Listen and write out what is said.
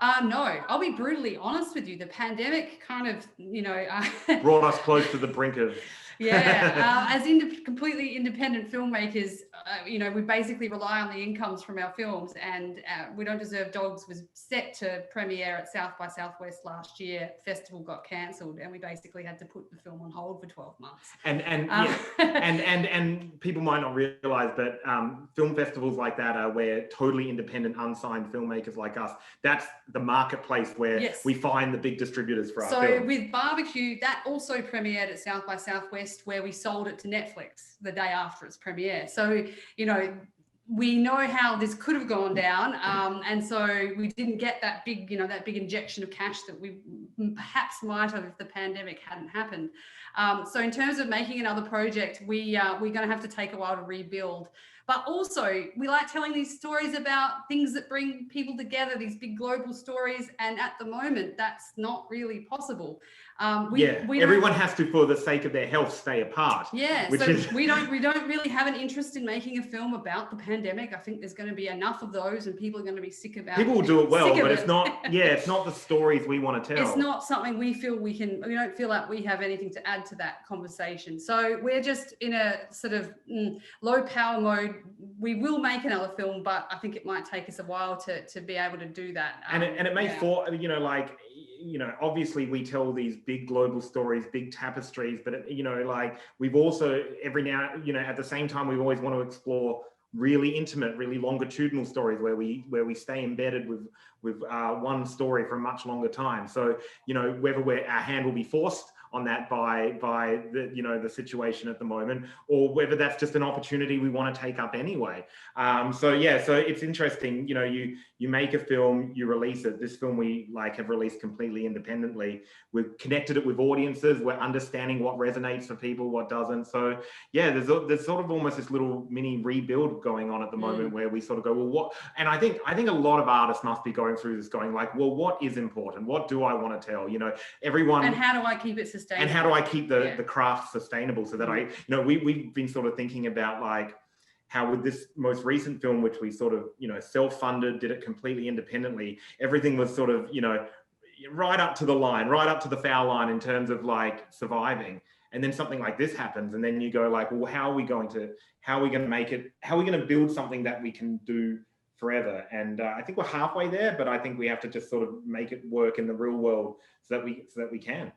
No, I'll be brutally honest with you. The pandemic kind of, Brought us close to the brink of... yeah, as completely independent filmmakers, we basically rely on the incomes from our films, and We Don't Deserve Dogs was set to premiere at South by Southwest last year. Festival got cancelled, and we basically had to put the film on hold for 12 months. And people might not realize, but film festivals like that are where totally independent, unsigned filmmakers like us, that's the marketplace where we find the big distributors for our films. So with Barbecue, that also premiered at South by Southwest, where we sold it to Netflix the day after its premiere. So, we know how this could have gone down, and so we didn't get that big, that big injection of cash that we perhaps might have if the pandemic hadn't happened. So in terms of making another project, we're going to have to take a while to rebuild. But also, we like telling these stories about things that bring people together, these big global stories. And at the moment, that's not really possible. Everyone has to, for the sake of their health, stay apart. Yeah, so we don't really have an interest in making a film about the pandemic. I think there's going to be enough of those, and people are going to be sick about it. People will do it well, but it's not. Yeah, it's not the stories we want to tell. It's not something we feel we can. We don't feel like we have anything to add to that conversation. So we're just in a sort of low power mode. We will make another film, but I think it might take us a while to be able to do that. And it may fall, obviously we tell these big global stories, big tapestries, but we've also every now, at the same time, we always want to explore really intimate, really longitudinal stories where we stay embedded with one story for a much longer time. So, whether our hand will be forced on that by the situation at the moment, or whether that's just an opportunity we want to take up anyway. So it's interesting. You make a film, you release it. This film we have released completely independently. We've connected it with audiences. We're understanding what resonates for people, what doesn't. So there's sort of almost this little mini rebuild going on at the moment where we sort of go, well, what? And I think a lot of artists must be going through this, going like, well, what is important? What do I want to tell? Everyone. And how do I keep it sustainable? And how do I keep the craft sustainable so that we've been sort of thinking about how with this most recent film, which we sort of, self-funded, did it completely independently, everything was sort of, right up to the line, right up to the foul line in terms of surviving. And then something like this happens, and then you go well, how are we going to make it? How are we going to build something that we can do forever? And I think we're halfway there, but I think we have to just sort of make it work in the real world so that we can.